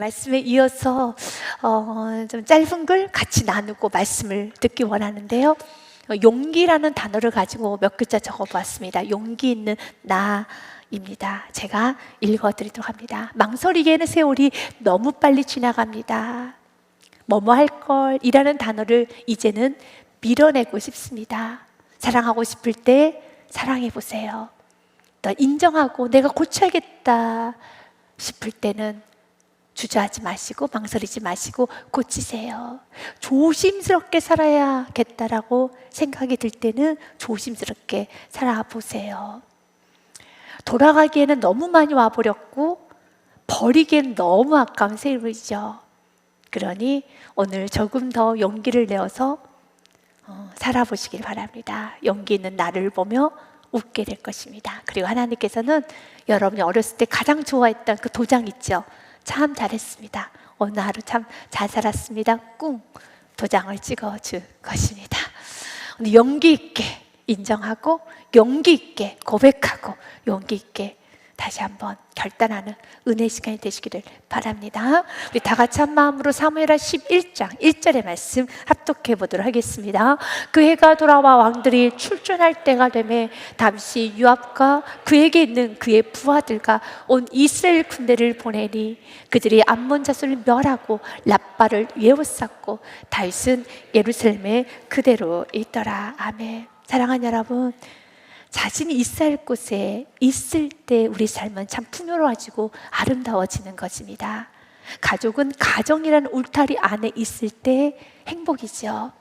말씀에 이어서 좀 짧은 글 같이 나누고 말씀을 듣기 원하는데요. 용기라는 단어를 가지고 몇 글자 적어보았습니다. 용기 있는 나입니다. 제가 읽어드리도록 합니다. 망설이게는 세월이 너무 빨리 지나갑니다. 뭐뭐 할 걸이라는 단어를 이제는 밀어내고 싶습니다. 사랑하고 싶을 때 사랑해보세요. 또 인정하고 내가 고쳐야겠다 싶을 때는 주저하지 마시고 망설이지 마시고 고치세요. 조심스럽게 살아야겠다라고 생각이 들 때는 조심스럽게 살아보세요. 돌아가기에는 너무 많이 와버렸고 버리기엔 너무 아까운 세월이죠. 그러니 오늘 조금 더 용기를 내어서 살아보시길 바랍니다. 용기 있는 나를 보며 웃게 될 것입니다. 그리고 하나님께서는 여러분이 어렸을 때 가장 좋아했던 그 도장 있죠. 참 잘했습니다. 오늘 하루 참 잘 살았습니다. 꿍 도장을 찍어줄 것입니다. 오늘 용기 있게 인정하고 용기 있게 고백하고 용기 있게 다시 한번 결단하는 은혜 시간이 되시기를 바랍니다. 우리 다 같이 한 마음으로 사무엘하 11장 1절의 말씀 합독해 보도록 하겠습니다. 그 해가 돌아와 왕들이 출전할 때가 되매 다윗이 요압과 그에게 있는 그의 부하들과 온 이스라엘 군대를 보내니 그들이 암몬 자손을 멸하고 랍바를 에워쌌고 다윗은 예루살렘에 그대로 있더라. 아멘. 사랑하는 여러분, 자신이 있어야 할 곳에 있을 때 우리 삶은 참 풍요로워지고 아름다워지는 것입니다. 가족은 가정이라는 울타리 안에 있을 때 행복이죠.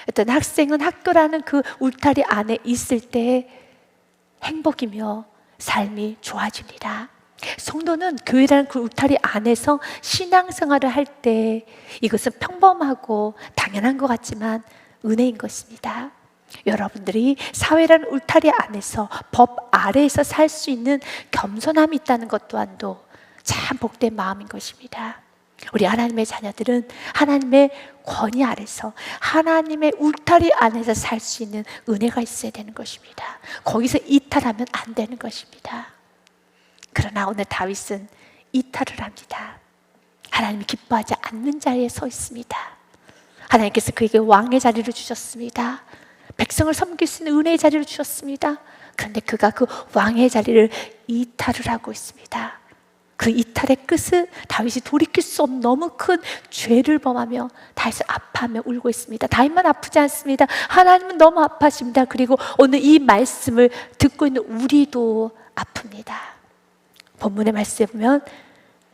어떤 학생은 학교라는 그 울타리 안에 있을 때 행복이며 삶이 좋아집니다. 성도는 교회라는 그 울타리 안에서 신앙생활을 할 때 이것은 평범하고 당연한 것 같지만 은혜인 것입니다. 여러분들이 사회라는 울타리 안에서 법 아래에서 살 수 있는 겸손함이 있다는 것 또한도 참 복된 마음인 것입니다. 우리 하나님의 자녀들은 하나님의 권위 아래서 하나님의 울타리 안에서 살 수 있는 은혜가 있어야 되는 것입니다. 거기서 이탈하면 안 되는 것입니다. 그러나 오늘 다윗은 이탈을 합니다. 하나님이 기뻐하지 않는 자리에 서 있습니다. 하나님께서 그에게 왕의 자리를 주셨습니다. 백성을 섬길 수 있는 은혜의 자리를 주셨습니다. 그런데 그가 그 왕의 자리를 이탈을 하고 있습니다. 그 이탈의 끝은 다윗이 돌이킬 수 없는 너무 큰 죄를 범하며 다윗은 아파하며 울고 있습니다. 다윗만 아프지 않습니다. 하나님은 너무 아파하십니다. 그리고 오늘 이 말씀을 듣고 있는 우리도 아픕니다. 본문의 말씀에 보면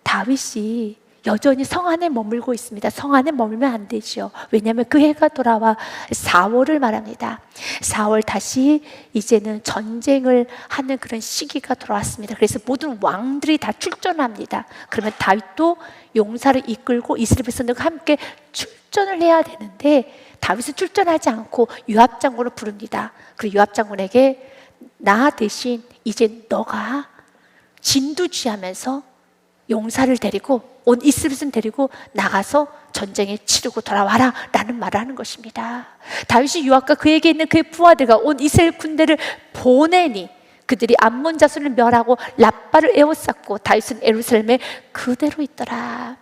다윗이 여전히 성 안에 머물고 있습니다. 성 안에 머물면 안 되죠. 왜냐하면 그 해가 돌아와 4월을 말합니다. 4월 다시 이제는 전쟁을 하는 그런 시기가 돌아왔습니다. 그래서 모든 왕들이 다 출전합니다. 그러면 다윗도 용사를 이끌고 이스라엘 백성들과 함께 출전을 해야 되는데 다윗은 출전하지 않고 요압 장군을 부릅니다. 그리고 요압 장군에게 나 대신 이제 너가 진두지하면서 용사를 데리고 온 이스라엘을 데리고 나가서 전쟁에 치르고 돌아와라 라는 말을 하는 것입니다. 다윗이 요압과 그에게 있는 그의 부하들과 온 이스라엘 군대를 보내니 그들이 암몬 자손을 멸하고 랍바를 에워쌌고 다윗은 예루살렘에 그대로 있더라.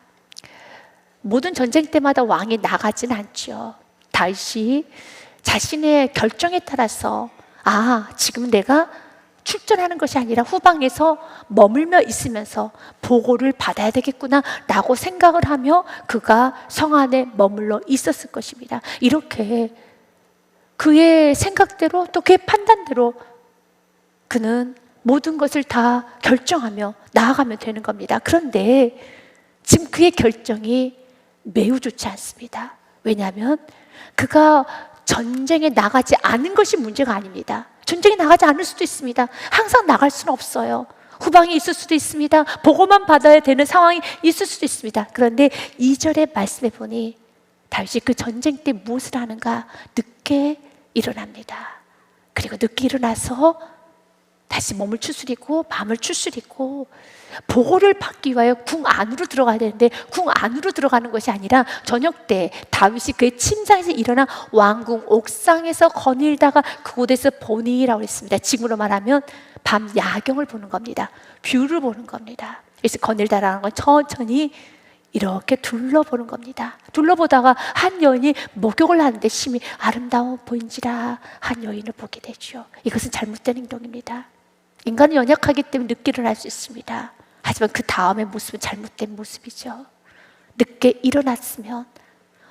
모든 전쟁 때마다 왕이 나가지는 않죠. 다윗이 자신의 결정에 따라서 지금 내가 출전하는 것이 아니라 후방에서 머물며 있으면서 보고를 받아야 되겠구나 라고 생각을 하며 그가 성 안에 머물러 있었을 것입니다. 이렇게 그의 생각대로 또 그의 판단대로 그는 모든 것을 다 결정하며 나아가면 되는 겁니다. 그런데 지금 그의 결정이 매우 좋지 않습니다. 왜냐하면 그가 전쟁에 나가지 않은 것이 문제가 아닙니다. 전쟁에 나가지 않을 수도 있습니다. 항상 나갈 수는 없어요. 후방에 있을 수도 있습니다. 보고만 받아야 되는 상황이 있을 수도 있습니다. 그런데 2절의 말씀에 보니 다윗이 그 전쟁 때 무엇을 하는가? 늦게 일어납니다. 그리고 늦게 일어나서 다시 몸을 추스리고 마음을 추스리고 보고를 받기 위하여 궁 안으로 들어가야 되는데 궁 안으로 들어가는 것이 아니라 저녁 때 다윗이 그의 침상에서 일어나 왕궁 옥상에서 거닐다가 그곳에서 보니라고 했습니다. 지금으로 말하면 밤 야경을 보는 겁니다. 뷰를 보는 겁니다. 그래서 거닐다라는 건 천천히 이렇게 둘러보는 겁니다. 둘러보다가 한 여인이 목욕을 하는데 심히 아름다워 보인지라 한 여인을 보게 되죠. 이것은 잘못된 행동입니다. 인간은 연약하기 때문에 늦게 일어날 수 있습니다. 하지만 그 다음의 모습은 잘못된 모습이죠. 늦게 일어났으면,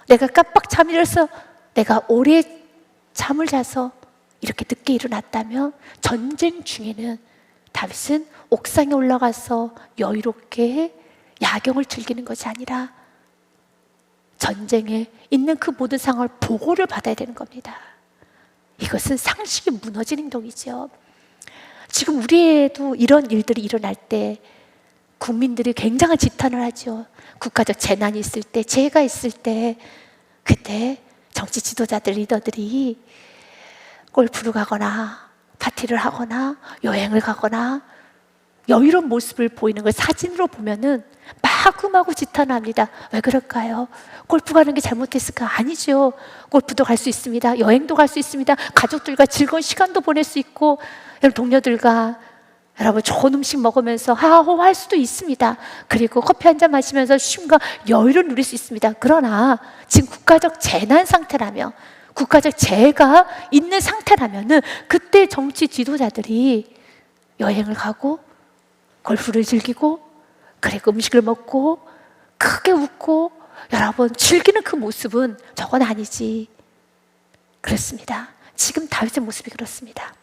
내가 깜빡 잠이 들어서 내가 오래 잠을 자서 이렇게 늦게 일어났다면, 전쟁 중에는 다윗은 옥상에 올라가서 여유롭게 야경을 즐기는 것이 아니라 전쟁에 있는 그 모든 상황을 보고를 받아야 되는 겁니다. 이것은 상식이 무너진 행동이죠. 지금 우리에도 이런 일들이 일어날 때 국민들이 굉장한 지탄을 하죠. 국가적 재난이 있을 때, 재해가 있을 때, 그때 정치 지도자들, 리더들이 골프를 가거나 파티를 하거나 여행을 가거나 여유로운 모습을 보이는 걸 사진으로 보면은 마구마구 지탄합니다. 왜 그럴까요? 골프 가는 게 잘못했을까? 아니죠. 골프도 갈 수 있습니다. 여행도 갈 수 있습니다. 가족들과 즐거운 시간도 보낼 수 있고, 여러분 동료들과 여러분 좋은 음식 먹으면서 하하호할 수도 있습니다. 그리고 커피 한 잔 마시면서 쉼과 여유를 누릴 수 있습니다. 그러나 지금 국가적 재난 상태라면, 국가적 재해가 있는 상태라면은 그때 정치 지도자들이 여행을 가고 골프를 즐기고 그리고 음식을 먹고 크게 웃고 여러분 즐기는 그 모습은 저건 아니지. 그렇습니다. 지금 다윗의 모습이 그렇습니다.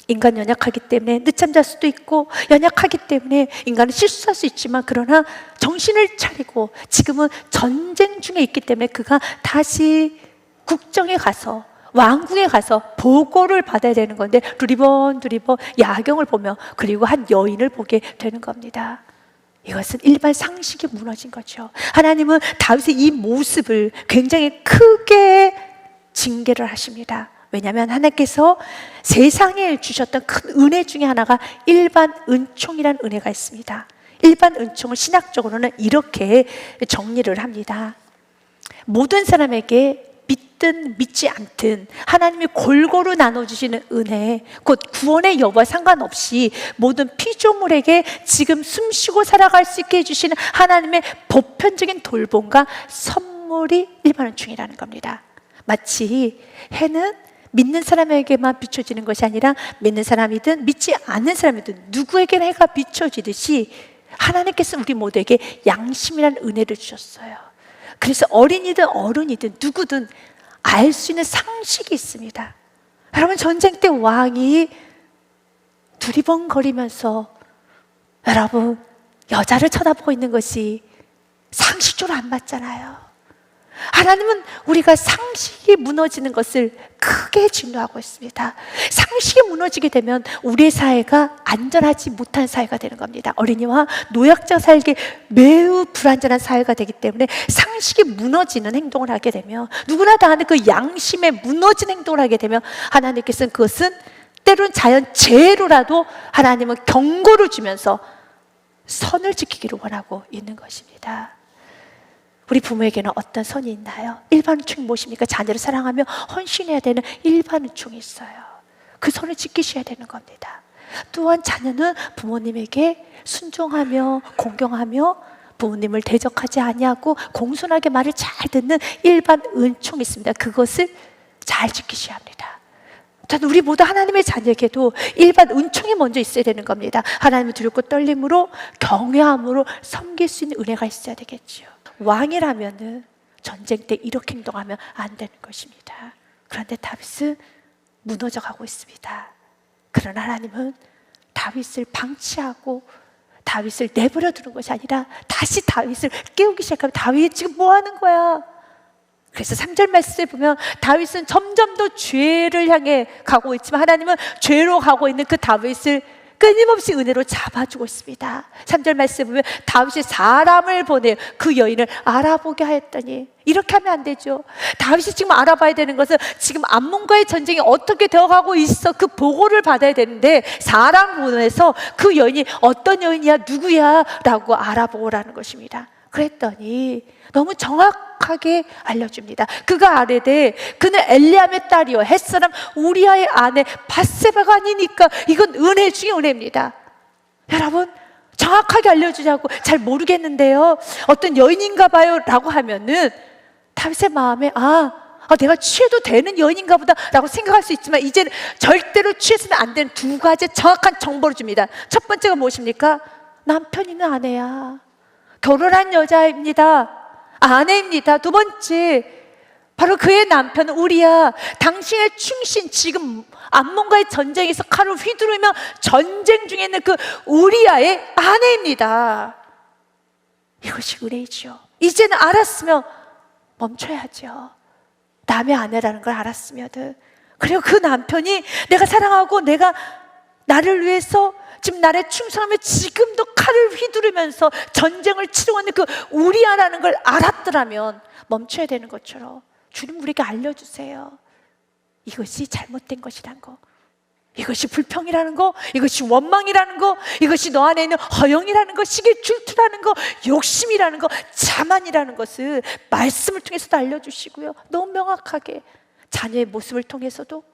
인간 연약하기 때문에 늦잠 잘 수도 있고, 연약하기 때문에 인간은 실수할 수 있지만, 그러나 정신을 차리고 지금은 전쟁 중에 있기 때문에 그가 다시 국정에 가서, 왕궁에 가서 보고를 받아야 되는 건데, 두리번 야경을 보며 그리고 한 여인을 보게 되는 겁니다. 이것은 일반 상식이 무너진 거죠. 하나님은 다윗의 이 모습을 굉장히 크게 징계를 하십니다. 왜냐하면 하나님께서 세상에 주셨던 큰 은혜 중에 하나가 일반 은총이라는 은혜가 있습니다. 일반 은총을 신학적으로는 이렇게 정리를 합니다. 모든 사람에게 믿든 믿지 않든 하나님이 골고루 나눠주시는 은혜, 곧 구원의 여부와 상관없이 모든 피조물에게 지금 숨쉬고 살아갈 수 있게 해주시는 하나님의 보편적인 돌봄과 선물이 일반 은총이라는 겁니다. 마치 해는 믿는 사람에게만 비춰지는 것이 아니라 믿는 사람이든 믿지 않는 사람이든 누구에게나 해가 비춰지듯이 하나님께서 우리 모두에게 양심이라는 은혜를 주셨어요. 그래서 어린이든 어른이든 누구든 알 수 있는 상식이 있습니다. 여러분, 전쟁 때 왕이 두리번거리면서 여러분 여자를 쳐다보고 있는 것이 상식적으로 안 맞잖아요. 하나님은 우리가 상식이 무너지는 것을 크게 진노하고 있습니다. 상식이 무너지게 되면 우리의 사회가 안전하지 못한 사회가 되는 겁니다. 어린이와 노약자 살기 매우 불안전한 사회가 되기 때문에 상식이 무너지는 행동을 하게 되면, 누구나 다 아는 그 양심에 무너진 행동을 하게 되면 하나님께서는 그것은 때로는 자연 재해로라도 하나님은 경고를 주면서 선을 지키기를 원하고 있는 것입니다. 우리 부모에게는 어떤 선이 있나요? 일반 은총이 무엇입니까? 자녀를 사랑하며 헌신해야 되는 일반 은총이 있어요. 그 선을 지키셔야 되는 겁니다. 또한 자녀는 부모님에게 순종하며 공경하며 부모님을 대적하지 아니하고 공손하게 말을 잘 듣는 일반 은총이 있습니다. 그것을 잘 지키셔야 합니다. 우리 모두 하나님의 자녀에게도 일반 은총이 먼저 있어야 되는 겁니다. 하나님을 두렵고 떨림으로 경외함으로 섬길 수 있는 은혜가 있어야 되겠죠. 왕이라면은 전쟁 때 이렇게 행동하면 안 되는 것입니다. 그런데 다윗은 무너져 가고 있습니다. 그러나 하나님은 다윗을 방치하고 다윗을 내버려 두는 것이 아니라 다시 다윗을 깨우기 시작하면, 다윗 지금 뭐 하는 거야? 그래서 3절 말씀에 보면 다윗은 점점 더 죄를 향해 가고 있지만 하나님은 죄로 가고 있는 그 다윗을 끊임없이 은혜로 잡아주고 있습니다. 3절 말씀에 보면 다윗이 사람을 보내요. 그 여인을 알아보게 하였더니, 이렇게 하면 안 되죠. 다윗이 지금 알아봐야 되는 것은 지금 암몬과의 전쟁이 어떻게 되어가고 있어, 그 보고를 받아야 되는데 사람 보내서 그 여인이 어떤 여인이야, 누구야 라고 알아보라는 것입니다. 그랬더니 너무 정확하게 알려줍니다. 그가 아뢰되 그는 엘리암의 딸이요 햇사람 우리아의 아내 밧세바가 아니니까. 이건 은혜 중에 은혜입니다. 여러분, 정확하게 알려주자고. 잘 모르겠는데요, 어떤 여인인가 봐요 라고 하면은 다윗의 마음에 내가 취해도 되는 여인인가 보다 라고 생각할 수 있지만, 이제는 절대로 취해서는 안 되는 두 가지 정확한 정보를 줍니다. 첫 번째가 무엇입니까? 남편 있는 아내야, 결혼한 여자입니다, 아내입니다. 두 번째, 바로 그의 남편은 우리야, 당신의 충신, 지금 암몬과의 전쟁에서 칼을 휘두르며 전쟁 중에 있는 그 우리야의 아내입니다. 이것이 은혜이죠. 이제는 알았으면 멈춰야죠. 남의 아내라는 걸 알았으면. 그리고 그 남편이 내가 사랑하고 내가 나를 위해서 지금 나를 충성하며 지금도 칼을 휘두르면서 전쟁을 치르고 있는 그 우리야라는 걸 알았더라면 멈춰야 되는 것처럼 주님 우리에게 알려주세요. 이것이 잘못된 것이란 거, 이것이 불평이라는 거, 이것이 원망이라는 거, 이것이 너 안에 있는 허영이라는 거, 시기 질투라는 거, 욕심이라는 거, 자만이라는 것을 말씀을 통해서도 알려주시고요, 너무 명확하게 자녀의 모습을 통해서도,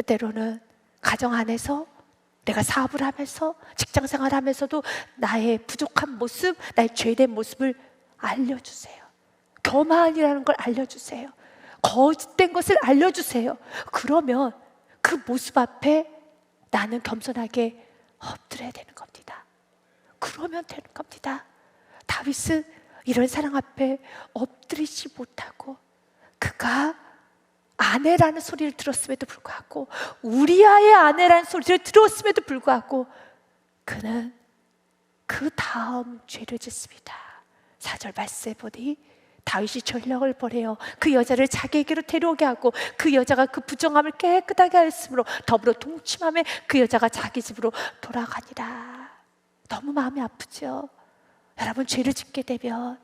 때로는 가정 안에서 내가 사업을 하면서 직장생활을 하면서도 나의 부족한 모습, 나의 죄된 모습을 알려주세요. 교만이라는 걸 알려주세요. 거짓된 것을 알려주세요. 그러면 그 모습 앞에 나는 겸손하게 엎드려야 되는 겁니다. 그러면 되는 겁니다. 다윗은 이런 사랑 앞에 엎드리지 못하고, 그가 아내라는 소리를 들었음에도 불구하고, 우리아의 아내라는 소리를 들었음에도 불구하고 그는 그 다음 죄를 짓습니다. 4절 말씀에 보니 다윗이 전령을 보내어 그 여자를 자기에게로 데려오게 하고, 그 여자가 그 부정함을 깨끗하게 하였으므로 더불어 동침함에 그 여자가 자기 집으로 돌아가니라. 너무 마음이 아프죠. 여러분, 죄를 짓게 되면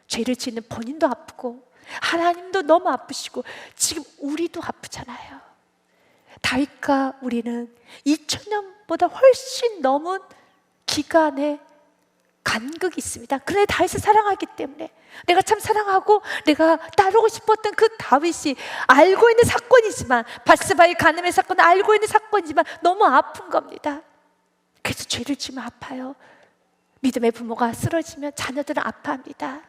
죄를 짓는 본인도 아프고 하나님도 너무 아프시고 지금 우리도 아프잖아요. 다윗과 우리는 2000년보다 훨씬 넘은 기간의 간극이 있습니다. 그런데 다윗을 사랑하기 때문에, 내가 참 사랑하고 내가 따르고 싶었던 그 다윗이 알고 있는 사건이지만, 밧세바의 간음의 사건은 알고 있는 사건이지만 너무 아픈 겁니다. 그래서 죄를 지면 아파요. 믿음의 부모가 쓰러지면 자녀들은 아파합니다.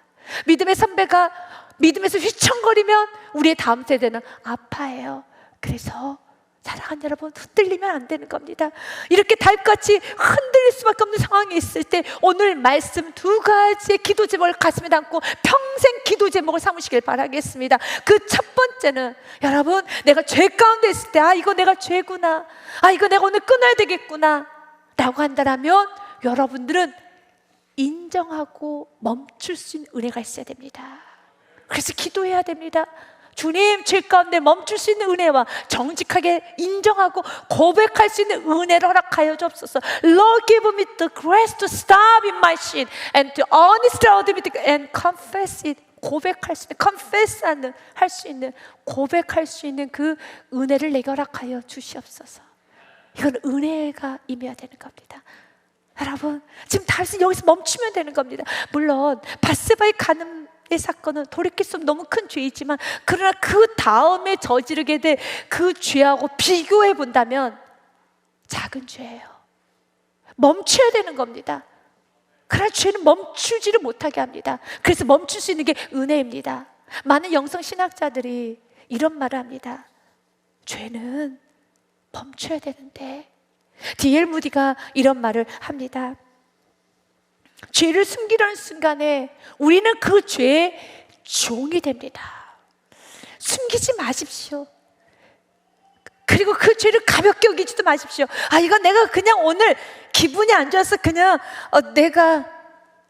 믿음의 선배가 믿음에서 휘청거리면 우리의 다음 세대는 아파해요. 그래서 사랑하는 여러분, 흔들리면 안 되는 겁니다. 이렇게 다윗같이 흔들릴 수밖에 없는 상황이 있을 때 오늘 말씀 두 가지의 기도 제목을 가슴에 담고 평생 기도 제목을 삼으시길 바라겠습니다. 그 첫 번째는, 여러분, 내가 죄 가운데 있을 때 이거 내가 죄구나, 이거 내가 오늘 끊어야 되겠구나 라고 한다면 여러분들은 인정하고 멈출 수 있는 은혜가 있어야 됩니다. 그래서 기도해야 됩니다. 주님, 죄 가운데 멈출 수 있는 은혜와 정직하게 인정하고 고백할 수 있는 은혜를 허락하여 주옵소서. Lord, give me the grace to stop in my sin and to honestly admit and confess it. 고백할 수 있는, confess 하는, 할 수 있는, 고백할 수 있는 그 은혜를 내게 허락하여 주시옵소서. 이건 은혜가 임해야 되는 겁니다. 여러분, 지금 다윗은 여기서 멈추면 되는 겁니다. 물론 밧세바의 간음의 사건은 돌이킬 수 없는 너무 큰 죄이지만, 그러나 그 다음에 저지르게 될 그 죄하고 비교해 본다면 작은 죄예요. 멈춰야 되는 겁니다. 그러나 죄는 멈추지를 못하게 합니다. 그래서 멈출 수 있는 게 은혜입니다. 많은 영성 신학자들이 이런 말을 합니다. 죄는 멈춰야 되는데, D.L. 무디가 이런 말을 합니다. 죄를 숨기려는 순간에 우리는 그 죄의 종이 됩니다. 숨기지 마십시오. 그리고 그 죄를 가볍게 여기지도 마십시오. 이건 내가 그냥 오늘 기분이 안 좋아서 그냥 내가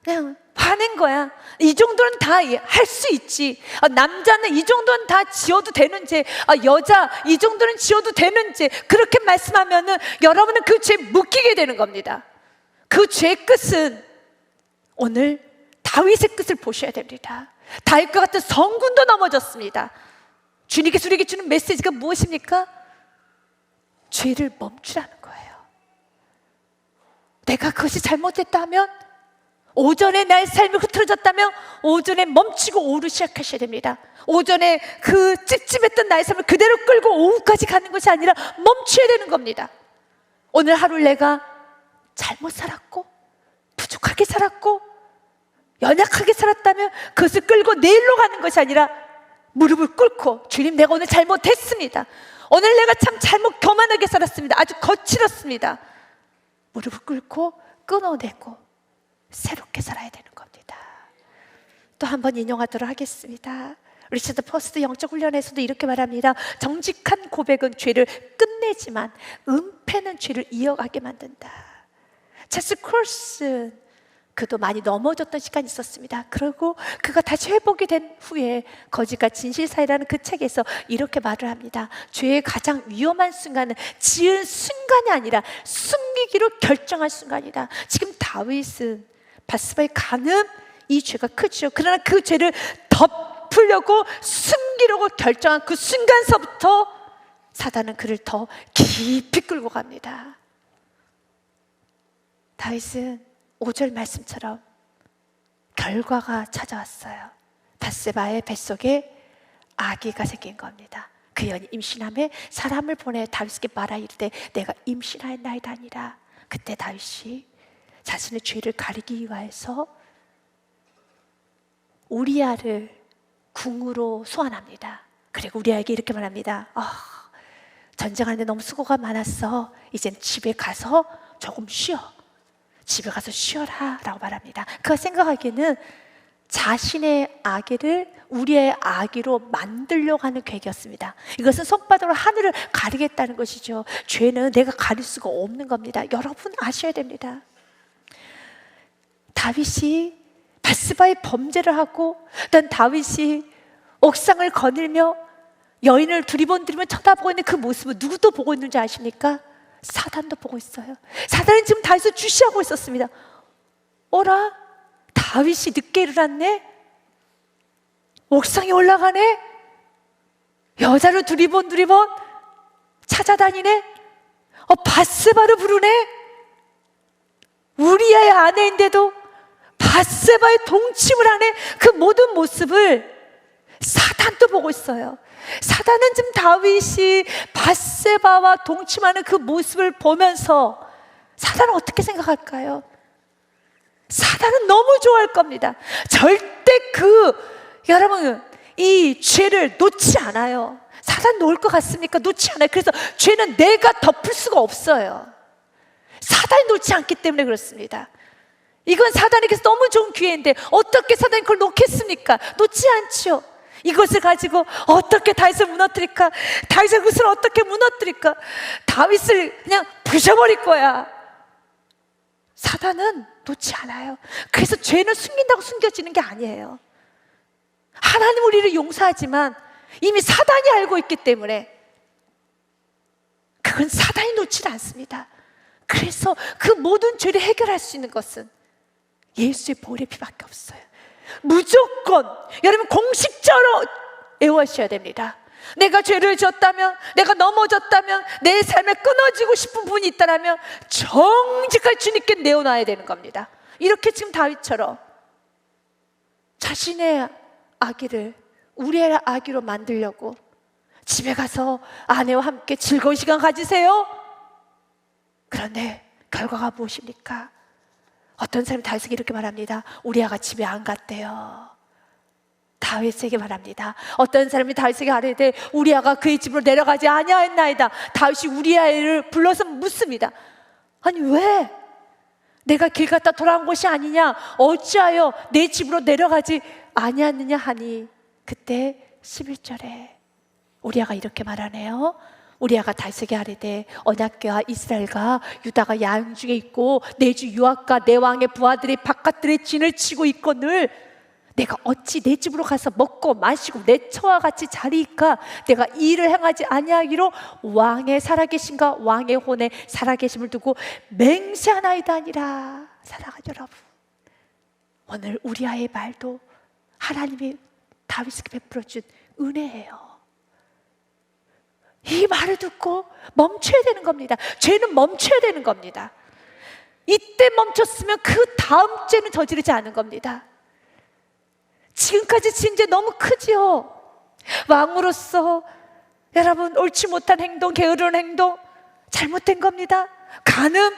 그냥 화낸 거야. 이 정도는 다 할 수 있지. 남자는 이 정도는 다 지어도 되는 죄, 여자 이 정도는 지어도 되는 죄, 그렇게 말씀하면은 여러분은 그 죄 묶이게 되는 겁니다. 그 죄의 끝은 오늘 다윗의 끝을 보셔야 됩니다. 다윗과 같은 성군도 넘어졌습니다. 주님께서 우리에게 주는 메시지가 무엇입니까? 죄를 멈추라는 거예요. 내가 그것이 잘못했다면, 오전에 나의 삶이 흐트러졌다면 오전에 멈추고 오후를 시작하셔야 됩니다. 오전에 그 찝찝했던 나의 삶을 그대로 끌고 오후까지 가는 것이 아니라 멈춰야 되는 겁니다. 오늘 하루를 내가 잘못 살았고 미숙하게 살았고 연약하게 살았다면 그것을 끌고 내일로 가는 것이 아니라 무릎을 꿇고 주님, 내가 오늘 잘못했습니다. 오늘 내가 참 잘못 교만하게 살았습니다. 아주 거칠었습니다. 무릎을 꿇고 끊어내고 새롭게 살아야 되는 겁니다. 또 한 번 인용하도록 하겠습니다. 리처드 포스트 영적 훈련에서도 이렇게 말합니다. 정직한 고백은 죄를 끝내지만 은폐는 죄를 이어가게 만든다. 찰스 콜슨, 그도 많이 넘어졌던 시간이 있었습니다. 그리고 그가 다시 회복이 된 후에 거짓과 진실 사이라는 그 책에서 이렇게 말을 합니다. 죄의 가장 위험한 순간은 지은 순간이 아니라 숨기기로 결정한 순간이다. 지금 다윗은 밧세바의 간음, 이 죄가 크죠. 그러나 그 죄를 덮으려고 숨기려고 결정한 그 순간서부터 사단은 그를 더 깊이 끌고 갑니다. 다윗은 5절 말씀처럼 결과가 찾아왔어요. 밧세바의 뱃속에 아기가 생긴 겁니다. 그 여인이 임신함에 사람을 보내 다윗에게 말하 이르되 내가 임신하였나이다 하니라. 그때 다윗이 자신의 죄를 가리기 위하여서 우리아를 궁으로 소환합니다. 그리고 우리아에게 이렇게 말합니다. 전쟁하는데 너무 수고가 많았어. 이젠 집에 가서 조금 쉬어. 집에 가서 쉬어라 라고 말합니다. 그가 생각하기에는 자신의 아기를 우리의 아기로 만들려고 하는 계획이었습니다. 이것은 손바닥으로 하늘을 가리겠다는 것이죠. 죄는 내가 가릴 수가 없는 겁니다. 여러분 아셔야 됩니다. 다윗이 밧세바의 범죄를 하고 또 다윗이 옥상을 거닐며 여인을 두리번두리번 쳐다보고 있는 그 모습을 누구도 보고 있는지 아십니까? 사단도 보고 있어요. 사단은 지금 다윗을 주시하고 있었습니다. 어라? 다윗이 늦게 일어났네? 옥상에 올라가네? 여자를 두리번 찾아다니네? 밧세바를 부르네? 우리아의 아내인데도 밧세바의 동침을 하네? 그 모든 모습을 사단도 보고 있어요. 사단은 지금 다윗이 밧세바와 동침하는 그 모습을 보면서 사단은 어떻게 생각할까요? 사단은 너무 좋아할 겁니다. 절대 여러분 이 죄를 놓지 않아요. 사단 놓을 것 같습니까? 놓지 않아요. 그래서 죄는 내가 덮을 수가 없어요. 사단이 놓지 않기 때문에 그렇습니다. 이건 사단에게서 너무 좋은 기회인데 어떻게 사단이 그걸 놓겠습니까? 놓지 않죠. 이것을 가지고 어떻게 다윗을 무너뜨릴까? 다윗의 것을 어떻게 무너뜨릴까? 다윗을 그냥 부셔버릴 거야. 사단은 놓지 않아요. 그래서 죄는 숨긴다고 숨겨지는 게 아니에요. 하나님 우리를 용서하지만 이미 사단이 알고 있기 때문에 그건 사단이 놓지 않습니다. 그래서 그 모든 죄를 해결할 수 있는 것은 예수의 보혈의 피밖에 없어요. 무조건 여러분 공식적으로 애워하셔야 됩니다. 내가 죄를 지었다면, 내가 넘어졌다면, 내 삶에 끊어지고 싶은 부분이 있다면 정직하게 주님께 내어놔야 되는 겁니다. 이렇게 지금 다윗처럼 자신의 아기를 우리의 아기로 만들려고 집에 가서 아내와 함께 즐거운 시간 가지세요. 그런데 결과가 무엇입니까? 어떤 사람이 다윗에게 이렇게 말합니다. 우리아가 집에 안 갔대요. 다윗에게 말합니다. 어떤 사람이 다윗에게 아뢰되 우리아가 그의 집으로 내려가지 아니하였나이다. 다윗이 우리아를 불러서 묻습니다. 아니 왜? 내가 길 갔다 돌아온 것이 아니냐? 어찌하여 내 집으로 내려가지 아니하느냐 하니 그때 11절에 우리아가 이렇게 말하네요. 우리아가 다윗에게 아뢰되 언약궤와 이스라엘과 유다가 야영 중에 있고 내 주 요압과 내 왕의 부하들이 바깥들의 진을 치고 있거늘 내가 어찌 내 집으로 가서 먹고 마시고 내 처와 같이 자리이까? 내가 이 일을 행하지 아니하기로 왕의 살아계심과 왕의 혼에 살아계심을 두고 맹세하나이다 아니라. 사랑하는 여러분, 오늘 우리아의 말도 하나님이 다윗에게 베풀어준 은혜예요. 이 말을 듣고 멈춰야 되는 겁니다. 죄는 멈춰야 되는 겁니다. 이때 멈췄으면 그 다음 죄는 저지르지 않은 겁니다. 지금까지 지은 죄 너무 크지요. 왕으로서 여러분 옳지 못한 행동, 게으른 행동 잘못된 겁니다. 간음,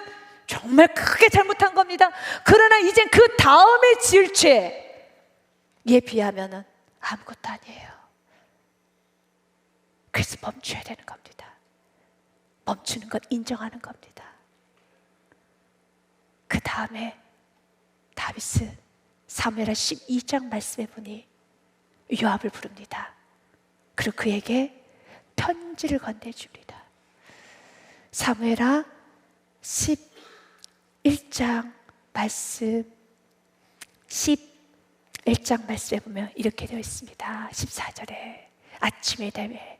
정말 크게 잘못한 겁니다. 그러나 이젠 그 다음에 지을 죄에 비하면 아무것도 아니에요. 그래서 멈춰야 되는 겁니다. 멈추는 건 인정하는 겁니다. 그 다음에 다윗은 사무엘하 12장 말씀해 보니 요압을 부릅니다. 그리고 그에게 편지를 건네줍니다. 사무엘하 11장 말씀 11장 말씀에 보면 이렇게 되어 있습니다. 14절에 아침이 되매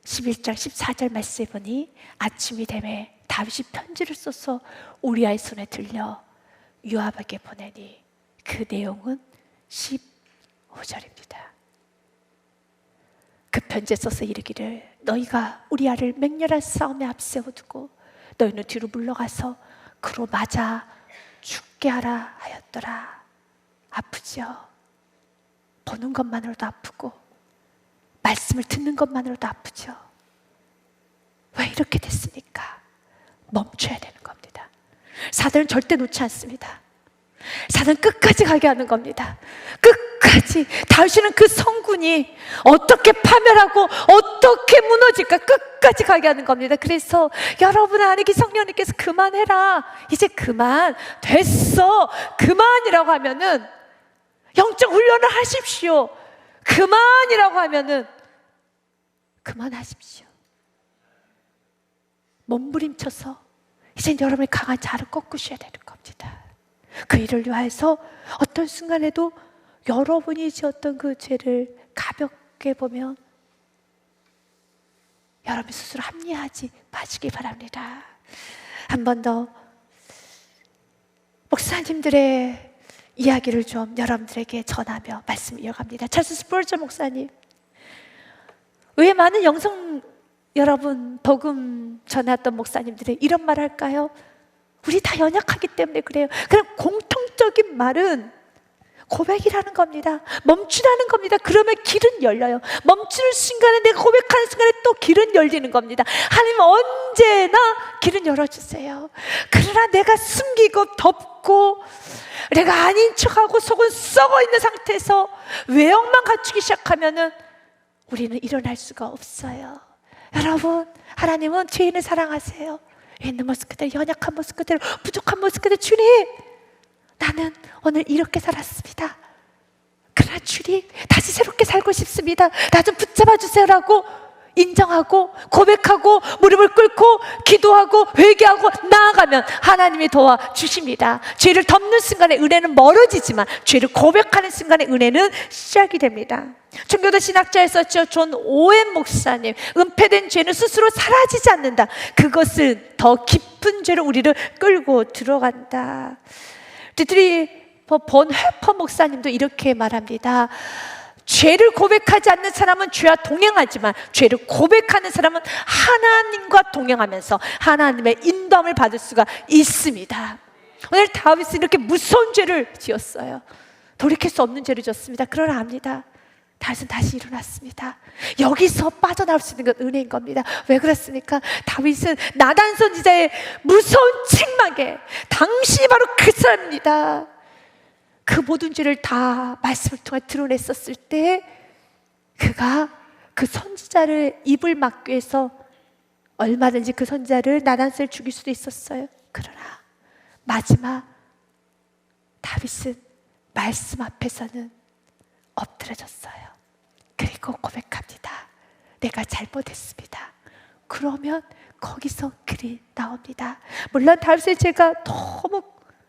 11장 14절 말씀에 보니 아침이 되매 다윗이 편지를 써서 우리아의 손에 들려 요압에게 보내니 그 내용은 15절입니다. 그 편지에 써서 이르기를 너희가 우리아를 맹렬한 싸움에 앞세워두고 너희는 뒤로 물러가서 그로 맞아 죽게 하라 하였더라. 아프죠? 보는 것만으로도 아프고 말씀을 듣는 것만으로도 아프죠? 왜 이렇게 됐습니까? 멈춰야 되는 겁니다. 사단은 절대 놓지 않습니다. 사단은 끝까지 가게 하는 겁니다. 끝까지. 다윗은 그 성군이 어떻게 파멸하고 어떻게 무너질까 끝까지 가게 하는 겁니다. 그래서 여러분 안에 성령님께서 그만해라, 이제 그만 됐어, 그만이라고 하면은 영적 훈련을 하십시오. 그만이라고 하면은 그만하십시오. 몸부림쳐서 이제 여러분의 강한 자를 꺾으셔야 되는 겁니다. 그 일을 위하여서 어떤 순간에도 여러분이 지었던 그 죄를 가볍게 보면 여러분 스스로 합리화하지 마시기 바랍니다. 한 번 더 목사님들의 이야기를 좀 여러분들에게 전하며 말씀 이어갑니다. 찰스 스펄전 목사님, 왜 많은 영성 여러분 복음 전했던 목사님들이 이런 말 할까요? 우리 다 연약하기 때문에 그래요. 그럼 공통적인 말은 고백이라는 겁니다. 멈추라는 겁니다. 그러면 길은 열려요. 멈추는 순간에, 내가 고백하는 순간에 또 길은 열리는 겁니다. 하나님은 언제나 길은 열어주세요. 그러나 내가 숨기고 덮고 내가 아닌 척하고 속은 썩어 있는 상태에서 외형만 갖추기 시작하면은 우리는 일어날 수가 없어요. 여러분, 하나님은 죄인을 사랑하세요. 있는 모습 그대로, 연약한 모습 그대로, 부족한 모습 그대로, 주님, 나는 오늘 이렇게 살았습니다. 그러나 주님, 다시 새롭게 살고 싶습니다. 나 좀 붙잡아 주세요라고 인정하고 고백하고 무릎을 꿇고 기도하고 회개하고 나아가면 하나님이 도와주십니다. 죄를 덮는 순간에 은혜는 멀어지지만 죄를 고백하는 순간에 은혜는 시작이 됩니다. 청교도 신학자였었죠. 존 오웬 목사님, 은폐된 죄는 스스로 사라지지 않는다. 그것은 더 깊은 죄로 우리를 끌고 들어간다. 디트리 본 회퍼 목사님도 이렇게 말합니다. 죄를 고백하지 않는 사람은 죄와 동행하지만 죄를 고백하는 사람은 하나님과 동행하면서 하나님의 인도함을 받을 수가 있습니다. 오늘 다윗은 이렇게 무서운 죄를 지었어요. 돌이킬 수 없는 죄를 지었습니다. 그러나 압니다, 다윗은 다시 일어났습니다. 여기서 빠져나올 수 있는 건 은혜인 겁니다. 왜 그렇습니까? 다윗은 나단 선지자의 무서운 책망에 당신이 바로 그 사람입니다. 그 모든 죄를 다 말씀을 통해 드러냈었을 때 그가 그 선지자를 입을 막기 위해서 얼마든지 그 선지자를 나단스를 죽일 수도 있었어요. 그러나 마지막 다윗은 말씀 앞에서는 엎드려졌어요. 그리고 고백합니다. 내가 잘못했습니다. 그러면 거기서 글이 나옵니다. 물론 다윗의 죄가 너무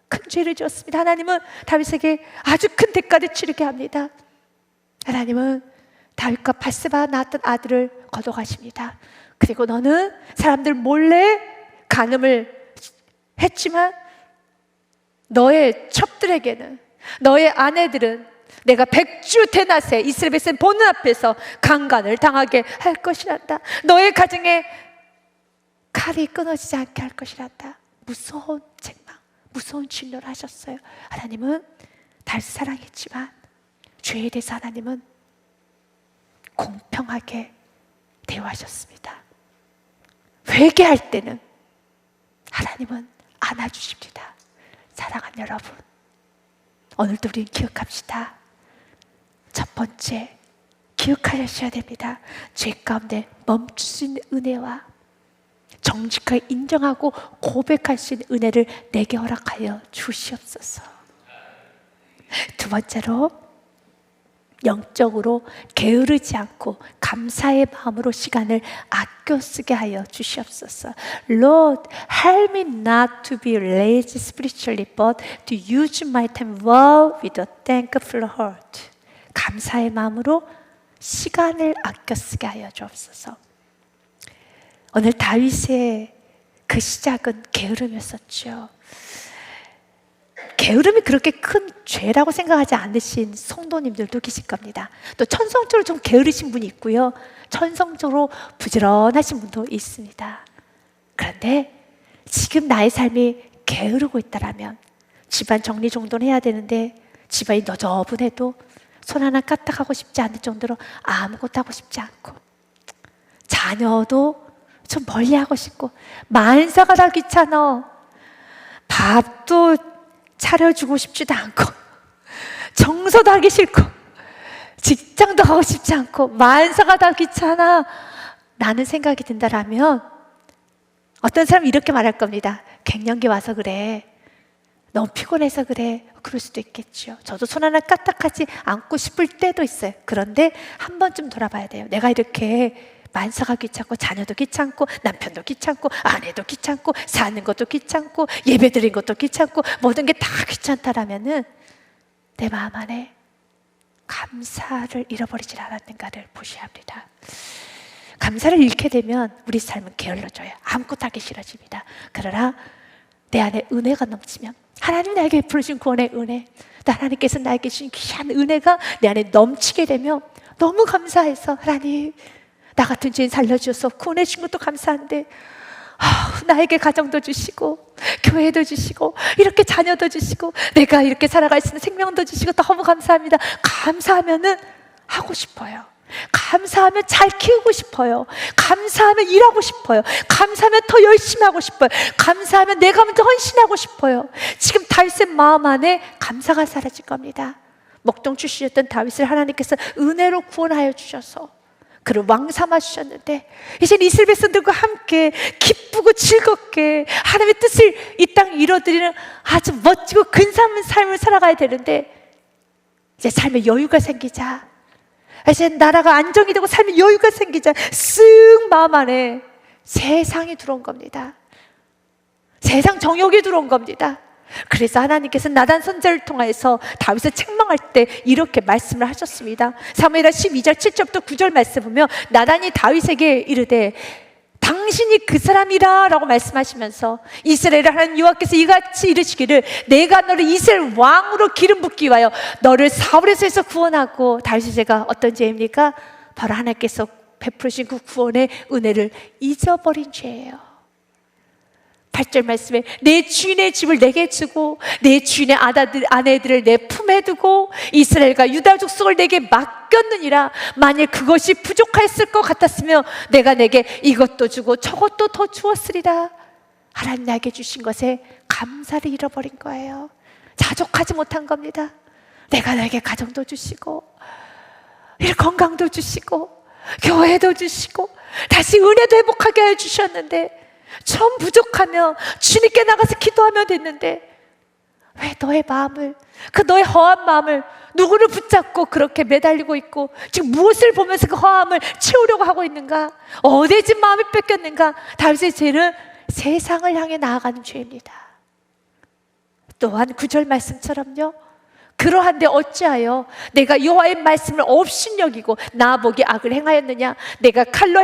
큰 죄를 지었습니다. 하나님은 다윗에게 아주 큰 대가를 치르게 합니다. 하나님은 다윗과 바세바가 낳았던 아들을 거둬가십니다. 그리고 너는 사람들 몰래 간음을 했지만 너의 첩들에게는, 너의 아내들은 내가 백주 대낮에 이스라엘 백성 보는 앞에서 강간을 당하게 할 것이란다. 너의 가정에 칼이 끊어지지 않게 할 것이란다. 무서운 책망, 무서운 진노를 하셨어요. 하나님은 다윗을 사랑했지만 죄에 대해서 하나님은 공평하게 대우하셨습니다. 회개할 때는 하나님은 안아주십니다. 사랑하는 여러분, 오늘도 우리는 기억합시다. 첫 번째, 기억하셔야 됩니다. 죄 가운데 멈출 수 있는 은혜와 정직하게 인정하고 고백할 수 있는 은혜를 내게 허락하여 주시옵소서. 두 번째로, 영적으로 게으르지 않고 감사의 마음으로 시간을 아껴 쓰게 하여 주시옵소서. Lord, help me not to be lazy spiritually, but to use my time well with a thankful heart. 감사의 마음으로 시간을 아껴 쓰게 하여 주옵소서. 오늘 다윗의 그 시작은 게으름이었었죠. 게으름이 그렇게 큰 죄라고 생각하지 않으신 성도님들도 계실 겁니다. 또 천성적으로 좀 게으르신 분이 있고요, 천성적으로 부지런하신 분도 있습니다. 그런데 지금 나의 삶이 게으르고 있다라면, 집안 정리정돈해야 되는데 집안이 너저분해도 손 하나 까딱하고 싶지 않을 정도로 아무것도 하고 싶지 않고, 자녀도 좀 멀리하고 싶고, 만사가 다 귀찮아, 밥도 차려주고 싶지도 않고, 청소도 하기 싫고, 직장도 가고 싶지 않고, 만사가 다 귀찮아 라는 생각이 든다라면, 어떤 사람은 이렇게 말할 겁니다. 갱년기 와서 그래, 너무 피곤해서 그래. 그럴 수도 있겠죠. 저도 손 하나 까딱하지 않고 싶을 때도 있어요. 그런데 한 번쯤 돌아봐야 돼요. 내가 이렇게 만사가 귀찮고, 자녀도 귀찮고, 남편도 귀찮고, 아내도 귀찮고, 사는 것도 귀찮고, 예배 드린 것도 귀찮고, 모든 게 다 귀찮다라면은 내 마음 안에 감사를 잃어버리질 않았는가를 보셔야 합니다. 감사를 잃게 되면 우리 삶은 게을러져요. 아무것도 하기 싫어집니다. 그러나 내 안에 은혜가 넘치면, 하나님 나에게 베풀으신 구원의 은혜, 또 하나님께서 나에게 주신 귀한 은혜가 내 안에 넘치게 되면 너무 감사해서, 하나님 나 같은 죄인 살려주셔서 구원해 주신 것도 감사한데, 나에게 가정도 주시고 교회도 주시고 이렇게 자녀도 주시고 내가 이렇게 살아갈 수 있는 생명도 주시고 너무 감사합니다. 감사하면은 하고 싶어요. 감사하면 잘 키우고 싶어요. 감사하면 일하고 싶어요. 감사하면 더 열심히 하고 싶어요. 감사하면 내가 먼저 헌신하고 싶어요. 지금 다윗의 마음 안에 감사가 사라질 겁니다. 목동 출신이었던 다윗을 하나님께서 은혜로 구원하여 주셔서 그를 왕 삼아 주셨는데, 이제 이스라엘 백성들과 함께 기쁘고 즐겁게 하나님의 뜻을 이 땅에 이뤄드리는 아주 멋지고 근사한 삶을 살아가야 되는데, 이제 삶에 여유가 생기자, 이제 나라가 안정이 되고 삶에 여유가 생기자 쓱 마음 안에 세상이 들어온 겁니다. 세상 정욕이 들어온 겁니다. 그래서 하나님께서 나단 선지자를 통해서 다윗을 책망할 때 이렇게 말씀을 하셨습니다. 사무엘하 12장 7절부터 9절 말씀 보면, 나단이 다윗에게 이르되 당신이 그 사람이라 라고 말씀하시면서, 이스라엘을 하나님 여호와께서 이같이 이르시기를 내가 너를 이스라엘 왕으로 기름 붓기 위하여 너를 사울의 손에서 구원하고, 다윗의 죄가 어떤 죄입니까? 바로 하나님께서 베푸신 그 구원의 은혜를 잊어버린 죄예요. 8절 말씀에 내 주인의 집을 내게 주고 내 주인의 아내들을 내 품에 두고 이스라엘과 유다 족속을 내게 맡겼느니라. 만일 그것이 부족했을 것 같았으면 내가 내게 이것도 주고 저것도 더 주었으리라. 하나님 나에게 주신 것에 감사를 잃어버린 거예요. 자족하지 못한 겁니다. 내가 나에게 가정도 주시고 일 건강도 주시고 교회도 주시고 다시 은혜도 회복하게 해주셨는데, 전 부족하며 주님께 나가서 기도하면 됐는데, 왜 너의 마음을, 그 너의 허한 마음을 누구를 붙잡고 그렇게 매달리고 있고 지금 무엇을 보면서 그 허함을 채우려고 하고 있는가? 어디에 지금 마음이 뺏겼는가? 다윗의 죄는 세상을 향해 나아가는 죄입니다. 또한 9절 말씀처럼요, 그러한데 어찌하여 내가 여호와의 말씀을 업신여기고 나보기 악을 행하였느냐? 내가 칼로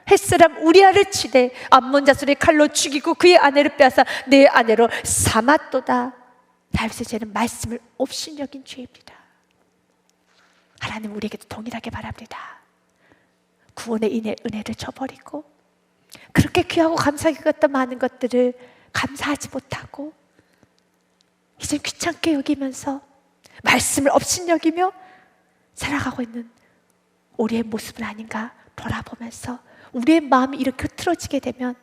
햇사람 우리아를 치되 암몬 자손의 칼로 죽이고 그의 아내를 빼앗아 내 아내로 삼았도다. 다윗의 죄는 말씀을 업신여긴 죄입니다. 하나님 우리에게도 동일하게 바랍니다. 구원의 은혜를 저버리고 그렇게 귀하고 감사하게 여겼던 많은 것들을 감사하지 못하고 이제 귀찮게 여기면서 말씀을 업신여기며 살아가고 있는 우리의 모습은 아닌가 돌아보면서, 우리의 마음이 이렇게 틀어지게 되면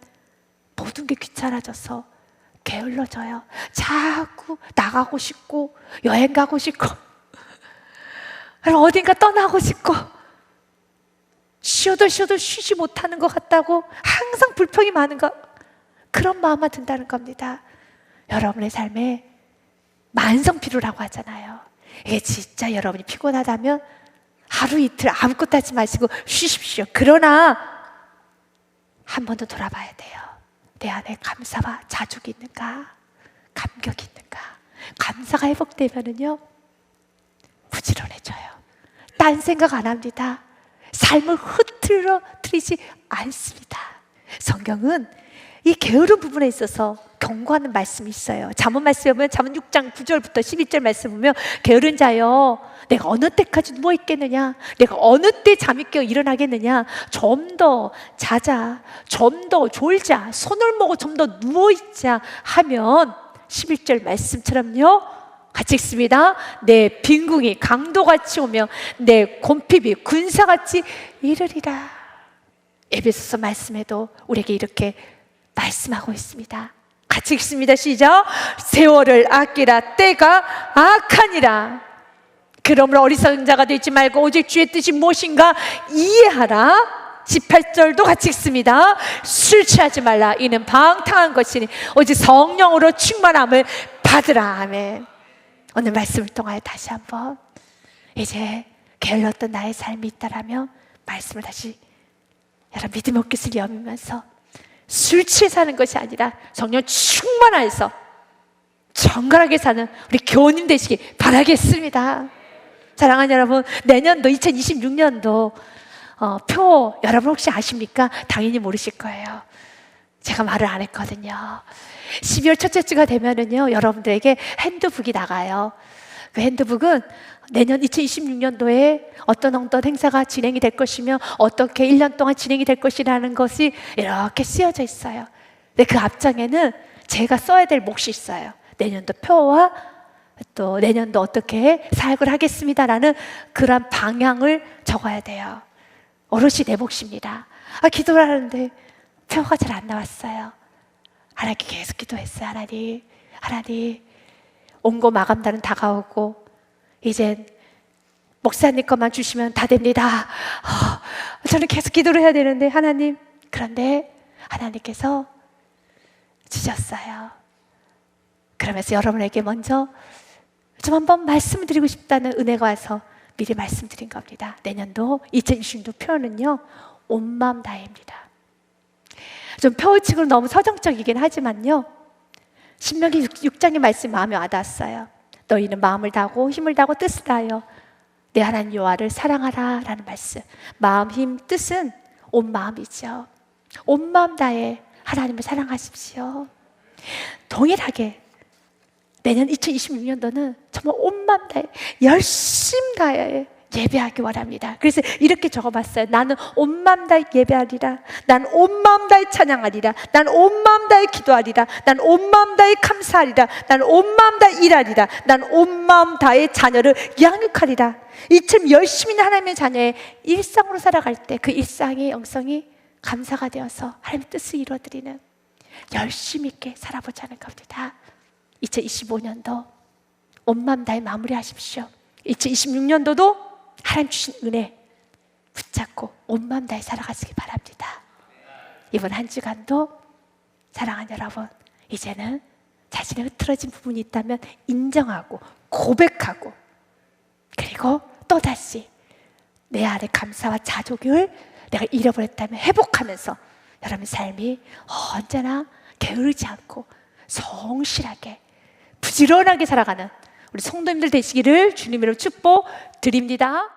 모든 게 귀찮아져서 게을러져요. 자꾸 나가고 싶고 여행 가고 싶고 어딘가 떠나고 싶고 쉬어도 쉬지 못하는 것 같다고 항상 불평이 많은 것, 그런 마음만 든다는 겁니다. 여러분의 삶에 만성피로라고 하잖아요. 이게 진짜 여러분이 피곤하다면 하루 이틀 아무것도 하지 마시고 쉬십시오. 그러나 한 번 더 돌아봐야 돼요. 내 안에 감사와 자족이 있는가? 감격이 있는가? 감사가 회복되면은요, 부지런해져요. 딴 생각 안 합니다. 삶을 흐트러뜨리지 않습니다. 성경은 이 게으른 부분에 있어서 경고하는 말씀이 있어요. 잠언 말씀에 보면 잠언 6장 9절부터 11절 말씀 보면 게으른 자여 내가 어느 때까지 누워 있겠느냐, 내가 어느 때 잠이 깨어 일어나겠느냐, 좀 더 자자, 좀 더 졸자, 손을 모고 좀 더 누워 있자 하면 11절 말씀처럼요, 같이 읽습니다. 내 빈궁이 강도같이 오며 내 곰핍이 군사같이 이르리라. 에베소서 말씀에도 우리에게 이렇게 말씀하고 있습니다. 같이 읽습니다. 시작. 세월을 아끼라, 때가 악하니라. 그러므로 어리석은 자가 되지 말고 오직 주의 뜻이 무엇인가 이해하라. 18절도 같이 읽습니다. 술 취하지 말라. 이는 방탕한 것이니 오직 성령으로 충만함을 받으라. 아멘. 오늘 말씀을 통하여 다시 한번 이제 게을렀던 나의 삶이 있다라면 말씀을 다시 여러분 믿음의 옷깃을 여미면서 술 취해 사는 것이 아니라 성령 충만하여서 정갈하게 사는 우리 교우님 되시기 바라겠습니다. 사랑하는 여러분, 내년도 2026년도 표 여러분 혹시 아십니까? 당연히 모르실 거예요. 제가 말을 안 했거든요. 12월 첫째 주가 되면은요, 여러분들에게 핸드북이 나가요. 그 핸드북은 내년 2026년도에 어떤 행사가 진행이 될 것이며 어떻게 1년 동안 진행이 될 것이라는 것이 이렇게 쓰여져 있어요. 근데 그 앞장에는 제가 써야 될 몫이 있어요. 내년도 표와 또 내년도 어떻게 사역을 하겠습니다라는 그런 방향을 적어야 돼요. 오롯이 내 몫입니다. 기도를 하는데 표가 잘 안 나왔어요. 하나님께 계속 기도했어요. 하나님 온고 마감날은 다가오고 이젠 목사님 것만 주시면 다 됩니다. 저는 계속 기도를 해야 되는데 하나님, 그런데 하나님께서 주셨어요. 그러면서 여러분에게 먼저 좀 한번 말씀드리고 싶다는 은혜가 와서 미리 말씀드린 겁니다. 내년도 2026년도 표는요, 온 마음 다해입니다. 좀 표어치고는 너무 서정적이긴 하지만요, 신명기 6장의 말씀이 마음에 와닿았어요. 너희는 마음을 다하고 힘을 다하고 뜻을 다하여 내 하나님 여호와를 사랑하라 라는 말씀. 마음, 힘, 뜻은 온 마음이죠. 온 마음 다해 하나님을 사랑하십시오. 동일하게 내년 2026년도는 정말 온 마음 다해 열심히 다해 예배하기 원합니다. 그래서 이렇게 적어봤어요. 나는 온 마음 다해 예배하리라. 난 온 마음 다해 찬양하리라. 난 온 마음 다해 기도하리라. 난 온 마음 다해 감사하리라. 난 온 마음 다해 일하리라. 난 온 마음 다해 자녀를 양육하리라. 이처럼 열심히 하나님의 자녀의 일상으로 살아갈 때 그 일상의 영성이 감사가 되어서 하나님의 뜻을 이루어드리는 열심히 있게 살아보자는 겁니다. 2025년도 온 마음 다해 마무리하십시오. 2026년도도 하나님 주신 은혜 붙잡고 온 마음 다해 살아가시기 바랍니다. 이번 한 주간도 사랑하는 여러분, 이제는 자신의 흐트러진 부분이 있다면 인정하고 고백하고, 그리고 또다시 내 안에 감사와 자족을 내가 잃어버렸다면 회복하면서 여러분 삶이 언제나 게으르지 않고 성실하게 부지런하게 살아가는 우리 성도님들 되시기를 주님으로 축복드립니다.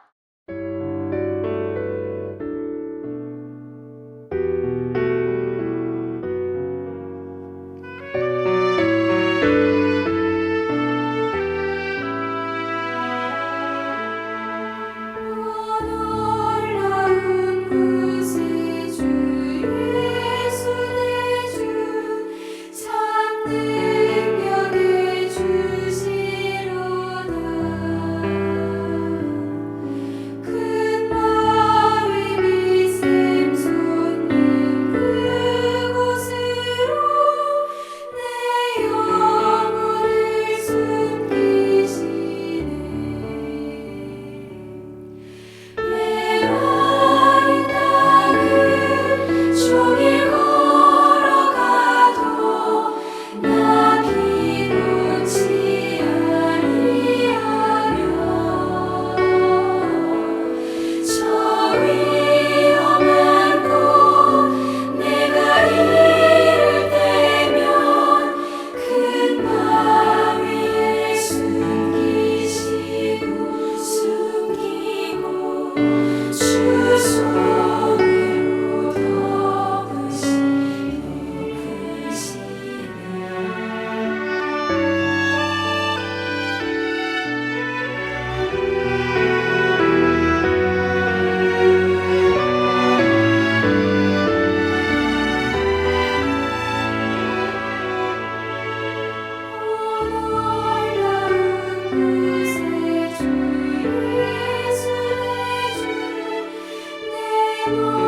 모